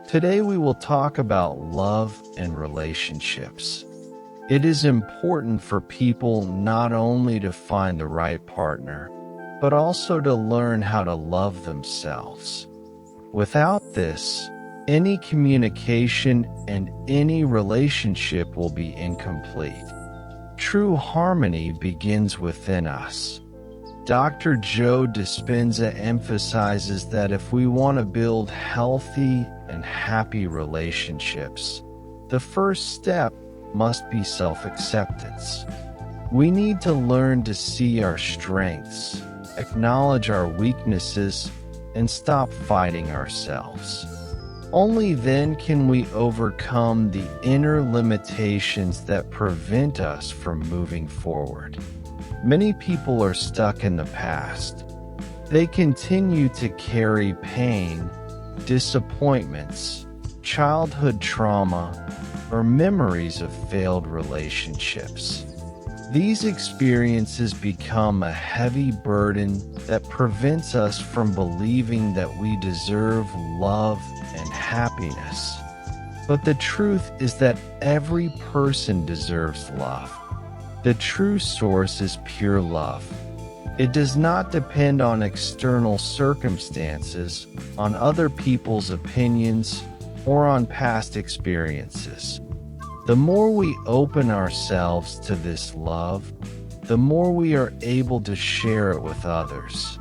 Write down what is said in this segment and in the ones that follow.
Today we will talk about love and relationships. It is important for people not only to find the right partner, but also to learn how to love themselves. Without this, any communication and any relationship will be incomplete. True harmony begins within us. Dr. Joe Dispenza emphasizes that if we want to build healthy and happy relationships, the first step must be self-acceptance. We need to learn to see our strengths, acknowledge our weaknesses, and stop fighting ourselves. Only then can we overcome the inner limitations that prevent us from moving forward. Many people are stuck in the past. They continue to carry pain, disappointments, childhood trauma, or memories of failed relationships. These experiences become a heavy burden that prevents us from believing that we deserve love and happiness. But the truth is that every person deserves love. The true source is pure love. It does not depend on external circumstances, on other people's opinions, or on past experiences. The more we open ourselves to this love, the more we are able to share it with others.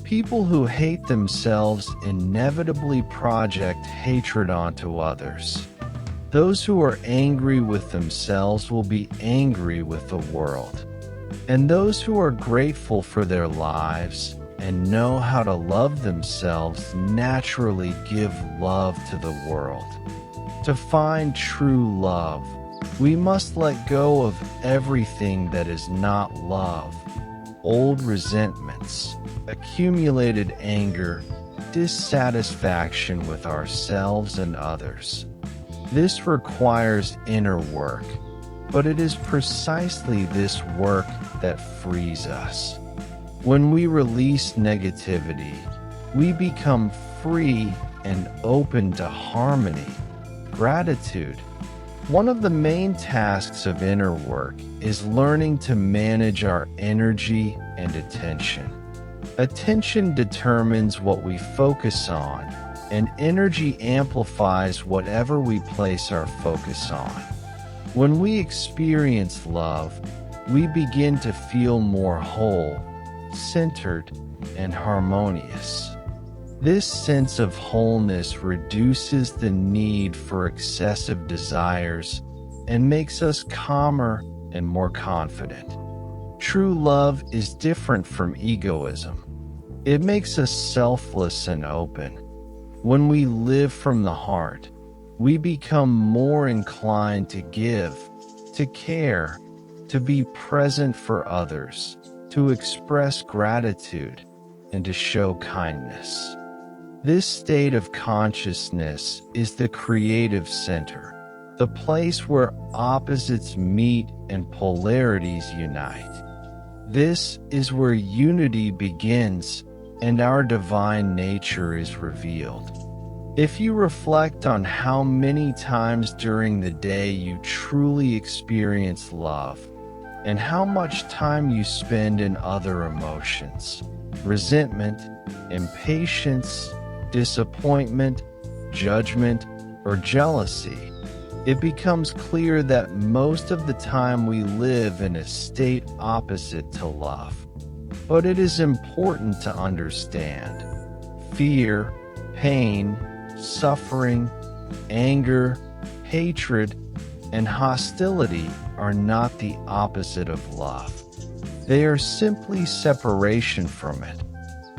People who hate themselves inevitably project hatred onto others. Those who are angry with themselves will be angry with the world. And those who are grateful for their lives and know how to love themselves naturally give love to the world. To find true love, we must let go of everything that is not love. Old resentments, accumulated anger, dissatisfaction with ourselves and others. This requires inner work, but it is precisely this work that frees us. When we release negativity, we become free and open to harmony, gratitude. One of the main tasks of inner work is learning to manage our energy and attention. Attention determines what we focus on, and energy amplifies whatever we place our focus on. When we experience love, we begin to feel more whole, centered, and harmonious. This sense of wholeness reduces the need for excessive desires and makes us calmer and more confident. True love is different from egoism. It makes us selfless and open. When we live from the heart, we become more inclined to give, to care, to be present for others, to express gratitude, and to show kindness. This state of consciousness is the creative center, the place where opposites meet and polarities unite. This is where unity begins and our divine nature is revealed. If you reflect on how many times during the day you truly experience love, and how much time you spend in other emotions, resentment, impatience, disappointment, judgment, or jealousy, it becomes clear that most of the time we live in a state opposite to love. But it is important to understand fear, pain, suffering, anger, hatred, and hostility are not the opposite of love. They are simply separation from it,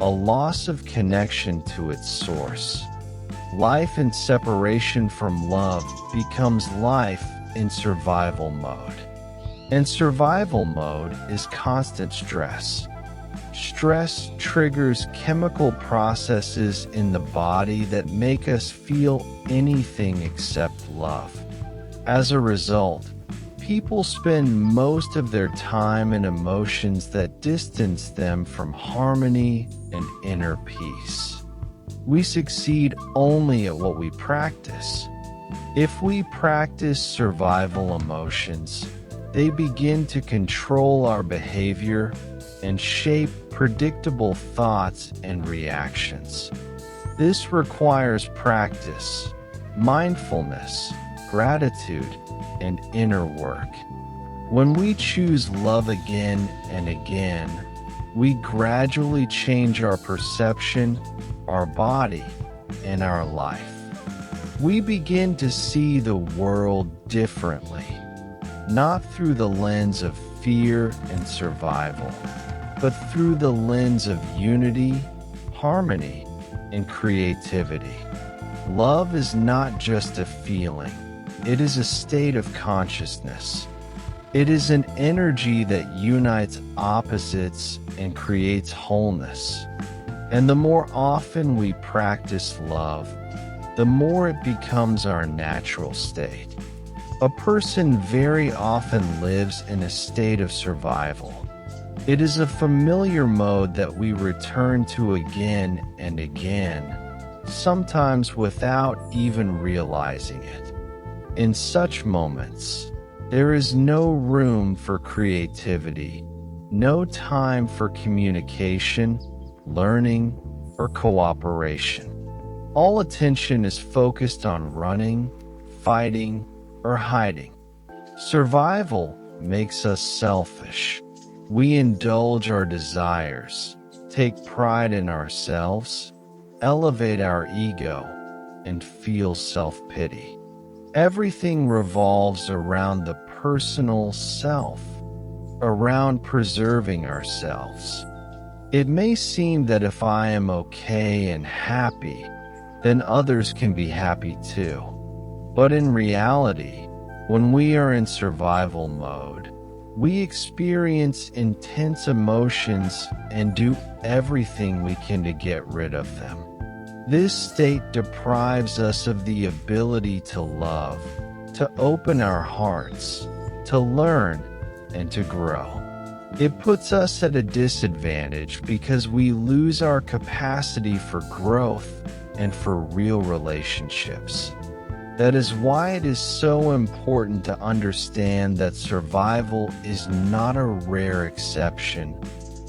a loss of connection to its source. Life in separation from love becomes life in survival mode. And survival mode is constant stress. Stress triggers chemical processes in the body that make us feel anything except love. As a result, people spend most of their time in emotions that distance them from harmony and inner peace. We succeed only at what we practice. If we practice survival emotions, they begin to control our behavior and shape predictable thoughts and reactions. This requires practice, mindfulness, gratitude, and inner work. When we choose love again and again, we gradually change our perception, our body, and our life. We begin to see the world differently, not through the lens of fear and survival, but through the lens of unity, harmony, and creativity. Love is not just a feeling, it is a state of consciousness. It is an energy that unites opposites and creates wholeness. And the more often we practice love, the more it becomes our natural state. A person very often lives in a state of survival. It is a familiar mode that we return to again and again, sometimes without even realizing it. In such moments, there is no room for creativity, no time for communication, learning, or cooperation. All attention is focused on running, fighting, or hiding. Survival makes us selfish. We indulge our desires, take pride in ourselves, elevate our ego, and feel self-pity. Everything revolves around the personal self, around preserving ourselves. It may seem that if I am okay and happy, then others can be happy too. But in reality, when we are in survival mode, we experience intense emotions and do everything we can to get rid of them. This state deprives us of the ability to love, to open our hearts, to learn, and to grow. It puts us at a disadvantage because we lose our capacity for growth and for real relationships. That is why it is so important to understand that survival is not a rare exception,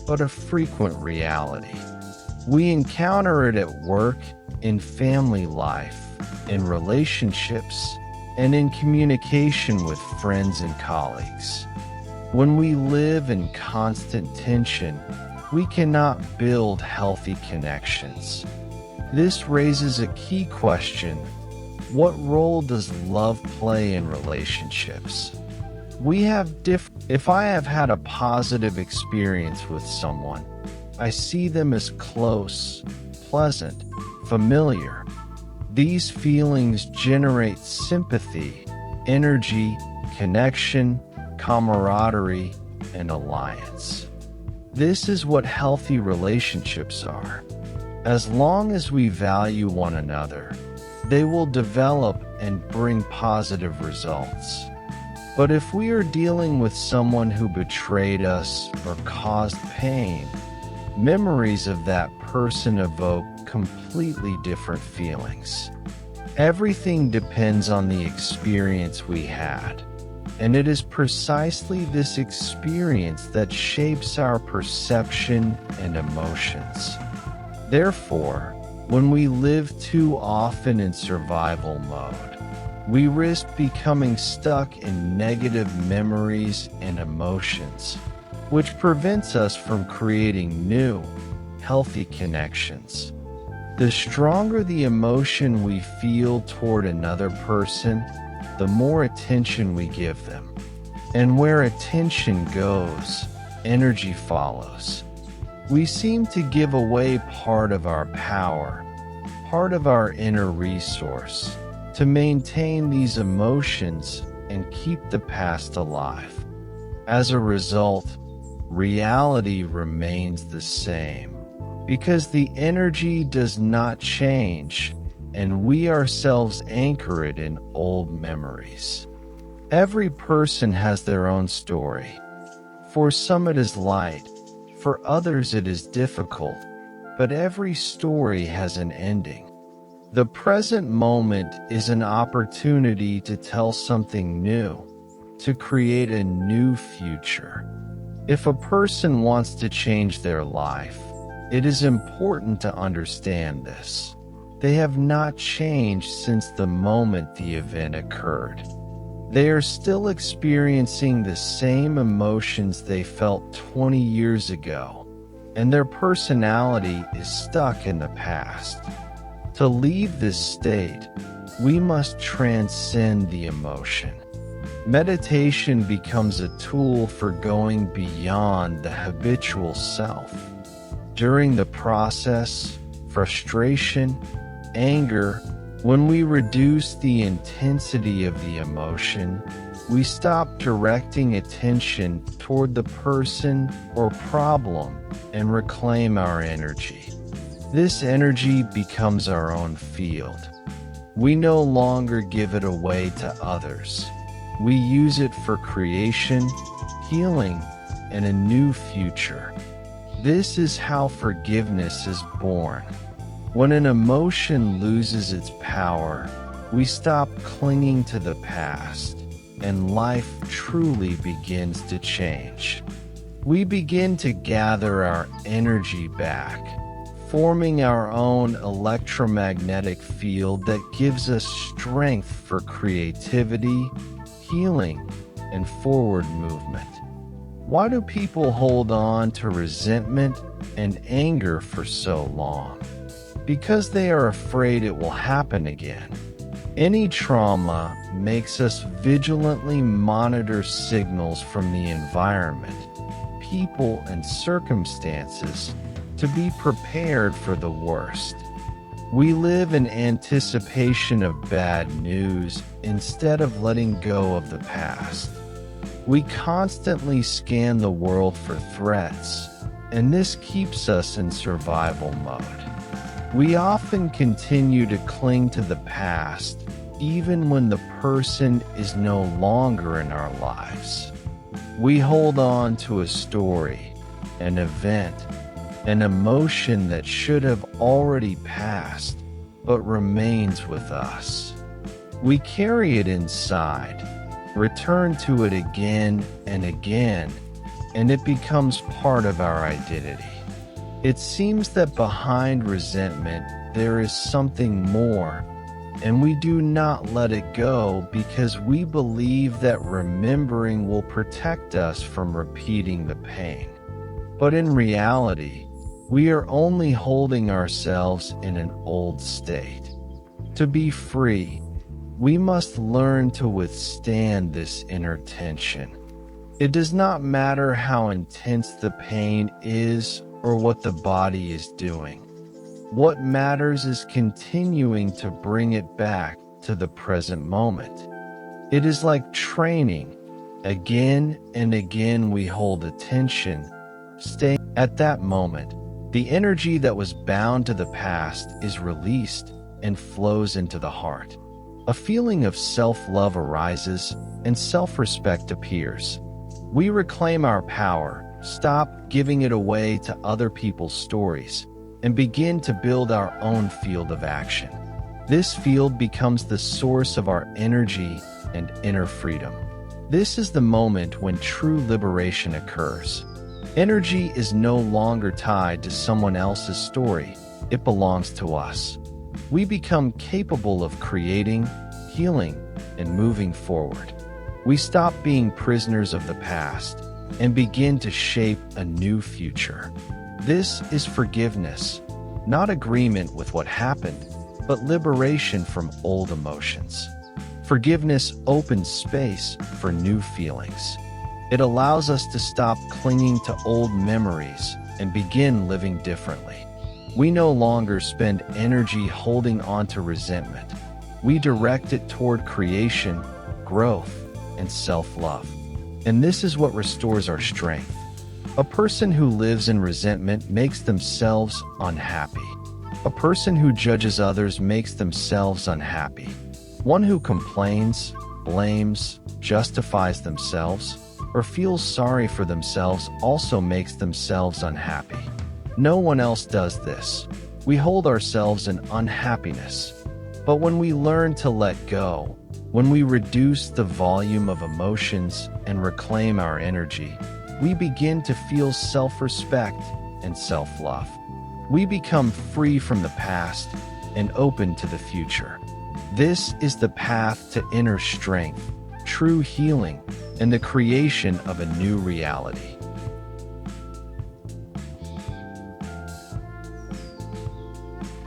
but a frequent reality. We encounter it at work, in family life, in relationships, and in communication with friends and colleagues. When we live in constant tension, we cannot build healthy connections. This raises a key question: what role does love play in relationships? If I have had a positive experience with someone, I see them as close, pleasant, familiar. These feelings generate sympathy, energy, connection, camaraderie, and alliance. This is what healthy relationships are. As long as we value one another, they will develop and bring positive results. But if we are dealing with someone who betrayed us or caused pain, memories of that person evoke completely different feelings. Everything depends on the experience we had, and it is precisely this experience that shapes our perception and emotions. Therefore, when we live too often in survival mode, we risk becoming stuck in negative memories and emotions, which prevents us from creating new, healthy connections. The stronger the emotion we feel toward another person, the more attention we give them. And where attention goes, energy follows. We seem to give away part of our power, part of our inner resource, to maintain these emotions and keep the past alive. As a result, reality remains the same, because the energy does not change, and we ourselves anchor it in old memories. Every person has their own story. For some it is light, for others it is difficult, but every story has an ending. The present moment is an opportunity to tell something new, to create a new future. If a person wants to change their life, it is important to understand this. They have not changed since the moment the event occurred. They are still experiencing the same emotions they felt 20 years ago, and their personality is stuck in the past. To leave this state, we must transcend the emotion. Meditation becomes a tool for going beyond the habitual self. During the process, frustration, anger, when we reduce the intensity of the emotion, we stop directing attention toward the person or problem and reclaim our energy. This energy becomes our own field. We no longer give it away to others. We use it for creation, healing, and a new future. This is how forgiveness is born. When an emotion loses its power, we stop clinging to the past, and life truly begins to change. We begin to gather our energy back, forming our own electromagnetic field that gives us strength for creativity, healing, and forward movement. Why do people hold on to resentment and anger for so long? Because they are afraid it will happen again. Any trauma makes us vigilantly monitor signals from the environment, people, and circumstances to be prepared for the worst. We live in anticipation of bad news instead of letting go of the past. We constantly scan the world for threats, and this keeps us in survival mode. We often continue to cling to the past even when the person is no longer in our lives. We hold on to a story, an event, an emotion that should have already passed, but remains with us. We carry it inside, return to it again and again, and it becomes part of our identity. It seems that behind resentment there is something more, and we do not let it go because we believe that remembering will protect us from repeating the pain. But in reality, we are only holding ourselves in an old state. To be free, we must learn to withstand this inner tension. It does not matter how intense the pain is or what the body is doing. What matters is continuing to bring it back to the present moment. It is like training. Again and again we hold attention, staying at that moment. The energy that was bound to the past is released and flows into the heart. A feeling of self-love arises and self-respect appears. We reclaim our power, stop giving it away to other people's stories, and begin to build our own field of action. This field becomes the source of our energy and inner freedom. This is the moment when true liberation occurs. Energy is no longer tied to someone else's story. It belongs to us. We become capable of creating, healing, and moving forward. We stop being prisoners of the past and begin to shape a new future. This is forgiveness, not agreement with what happened, but liberation from old emotions. Forgiveness opens space for new feelings. It allows us to stop clinging to old memories and begin living differently. We no longer spend energy holding on to resentment. We direct it toward creation, growth, and self-love. And this is what restores our strength. A person who lives in resentment makes themselves unhappy. A person who judges others makes themselves unhappy. One who complains, blames, justifies themselves, or feels sorry for themselves also makes themselves unhappy. No one else does this. We hold ourselves in unhappiness. But when we learn to let go, when we reduce the volume of emotions and reclaim our energy, we begin to feel self-respect and self-love. We become free from the past and open to the future. This is the path to inner strength, true healing, and the creation of a new reality.